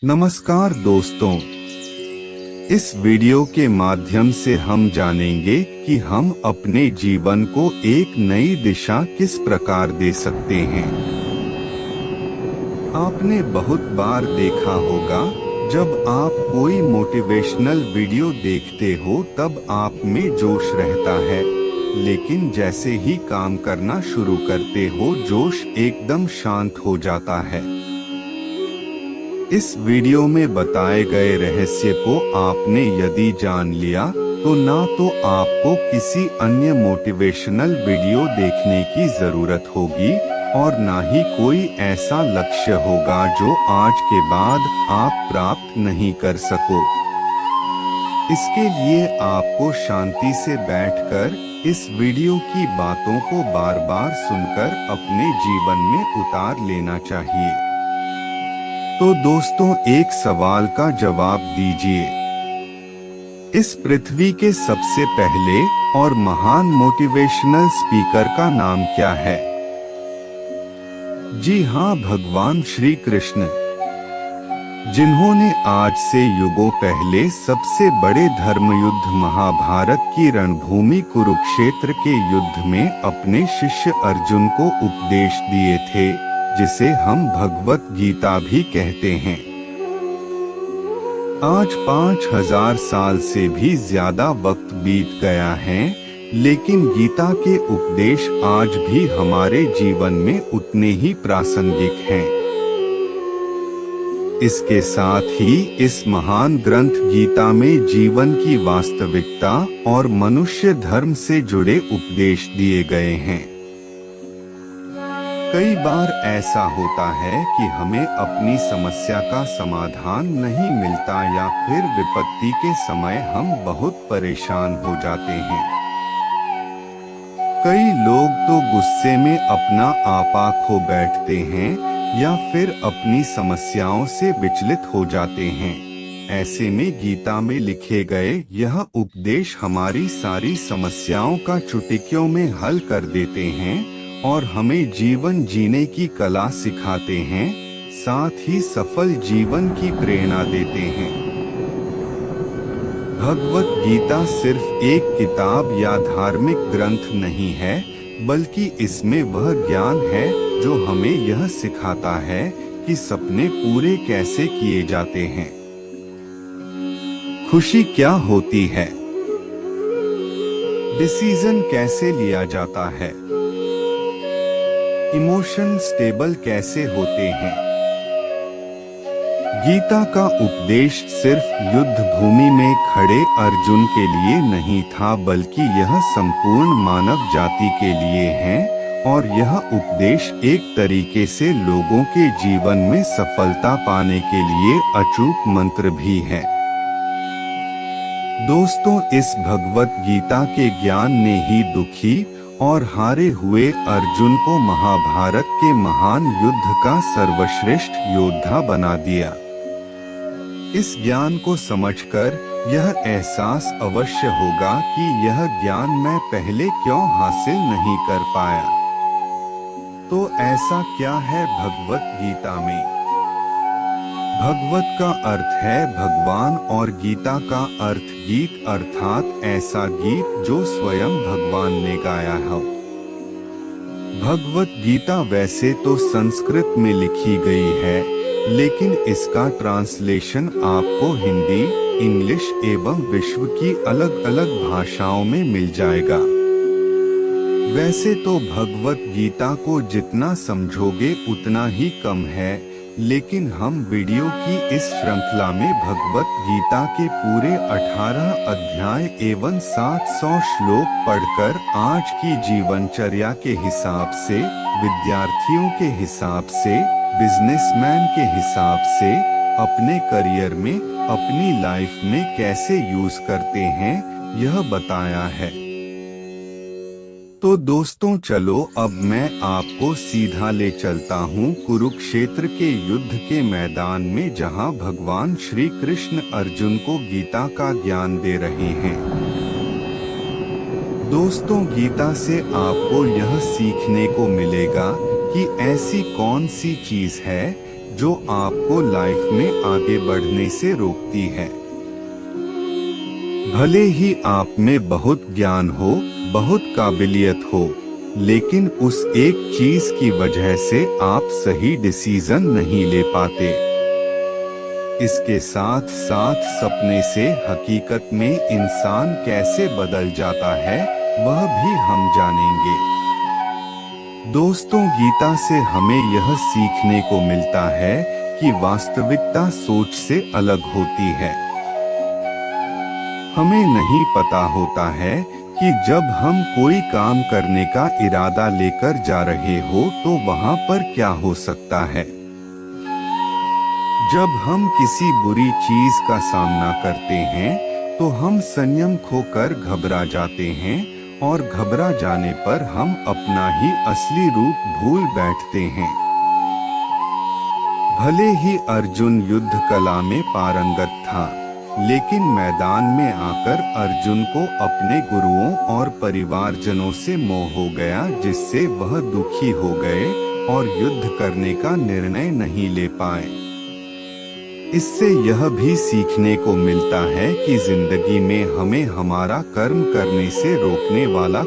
नमस्कार दोस्तों, इस वीडियो के माध्यम से हम जानेंगे कि हम अपने जीवन को एक नई दिशा किस प्रकार दे सकते हैं। आपने बहुत बार देखा होगा, जब आप कोई मोटिवेशनल वीडियो देखते हो तब आप में जोश रहता है, लेकिन जैसे ही काम करना शुरू करते हो जोश एकदम शांत हो जाता है। इस वीडियो में बताए गए रहस्य को आपने यदि जान लिया तो ना तो आपको किसी अन्य मोटिवेशनल वीडियो देखने की जरूरत होगी और ना ही कोई ऐसा लक्ष्य होगा जो आज के बाद आप प्राप्त नहीं कर सको। इसके लिए आपको शांति से बैठकर इस वीडियो की बातों को बार बार सुनकर अपने जीवन में उतार लेना चाहिए। तो दोस्तों, एक सवाल का जवाब दीजिए। इस पृथ्वी के सबसे पहले और महान मोटिवेशनल स्पीकर का नाम क्या है? जी हाँ, भगवान श्री कृष्ण, जिन्होंने आज से युगों पहले सबसे बड़े धर्मयुद्ध महाभारत की रणभूमि कुरुक्षेत्र के युद्ध में अपने शिष्य अर्जुन को उपदेश दिए थे, जिसे हम भगवत गीता भी कहते हैं। आज 5000 साल से भी ज्यादा वक्त बीत गया है, लेकिन गीता के उपदेश आज भी हमारे जीवन में उतने ही प्रासंगिक हैं। इसके साथ ही इस महान ग्रंथ गीता में जीवन की वास्तविकता और मनुष्य धर्म से जुड़े उपदेश दिए गए हैं। कई बार ऐसा होता है कि हमें अपनी समस्या का समाधान नहीं मिलता या फिर विपत्ति के समय हम बहुत परेशान हो जाते हैं। कई लोग तो गुस्से में अपना आपा खो बैठते हैं या फिर अपनी समस्याओं से विचलित हो जाते हैं। ऐसे में गीता में लिखे गए यह उपदेश हमारी सारी समस्याओं का चुटकियों में हल कर देते हैं और हमें जीवन जीने की कला सिखाते हैं, साथ ही सफल जीवन की प्रेरणा देते हैं। भगवत गीता सिर्फ एक किताब या धार्मिक ग्रंथ नहीं है, बल्कि इसमें वह ज्ञान है जो हमें यह सिखाता है कि सपने पूरे कैसे किए जाते हैं। खुशी क्या होती है? डिसीजन कैसे लिया जाता है? इमोशन स्टेबल कैसे होते हैं? गीता का उपदेश सिर्फ युद्ध भूमि में खड़े अर्जुन के लिए नहीं था, बल्कि यह संपूर्ण मानव जाति के लिए है और यह उपदेश एक तरीके से लोगों के जीवन में सफलता पाने के लिए अचूक मंत्र भी है। दोस्तों, इस भगवत गीता के ज्ञान ने ही दुखी और हारे हुए अर्जुन को महाभारत के महान युद्ध का सर्वश्रेष्ठ योद्धा बना दिया। इस ज्ञान को समझकर यह एहसास अवश्य होगा कि यह ज्ञान मैं पहले क्यों हासिल नहीं कर पाया। तो ऐसा क्या है भगवत गीता में? भगवत का अर्थ है भगवान और गीता का अर्थ गीत, अर्थात ऐसा गीत जो स्वयं भगवान ने गाया है। भगवत गीता वैसे तो संस्कृत में लिखी गई है, लेकिन इसका ट्रांसलेशन आपको हिंदी, इंग्लिश एवं विश्व की अलग अलग भाषाओं में मिल जाएगा। वैसे तो भगवत गीता को जितना समझोगे उतना ही कम है, लेकिन हम वीडियो की इस श्रृंखला में भगवत गीता के पूरे 18 अध्याय एवं 700 श्लोक पढ़कर आज की जीवनचर्या के हिसाब से, विद्यार्थियों के हिसाब से, बिजनेसमैन के हिसाब से, अपने करियर में, अपनी लाइफ में कैसे यूज करते हैं, यह बताया है। तो दोस्तों, चलो अब मैं आपको सीधा ले चलता हूँ कुरुक्षेत्र के युद्ध के मैदान में, जहाँ भगवान श्री कृष्ण अर्जुन को गीता का ज्ञान दे रहे हैं। दोस्तों, गीता से आपको यह सीखने को मिलेगा कि ऐसी कौन सी चीज है जो आपको लाइफ में आगे बढ़ने से रोकती है। भले ही आप में बहुत ज्ञान हो, बहुत काबिलियत हो, लेकिन उस एक चीज की वजह से आप सही डिसीजन नहीं ले पाते। इसके साथ साथ सपने से हकीकत में इंसान कैसे बदल जाता है, वह भी हम जानेंगे। दोस्तों, गीता से हमें यह सीखने को मिलता है कि वास्तविकता सोच से अलग होती है। हमें नहीं पता होता है कि जब हम कोई काम करने का इरादा लेकर जा रहे हो तो वहां पर क्या हो सकता है। जब हम किसी बुरी चीज का सामना करते हैं तो हम संयम खोकर घबरा जाते हैं, और घबरा जाने पर हम अपना ही असली रूप भूल बैठते हैं। भले ही अर्जुन युद्ध कला में पारंगत था, लेकिन मैदान में आकर अर्जुन को अपने गुरुओं और परिवारजनों से मोह हो गया, जिससे वह दुखी हो गए और युद्ध करने का निर्णय नहीं ले पाए। इससे यह भी सीखने को मिलता है कि जिंदगी में हमें हमारा कर्म करने से रोकने वाला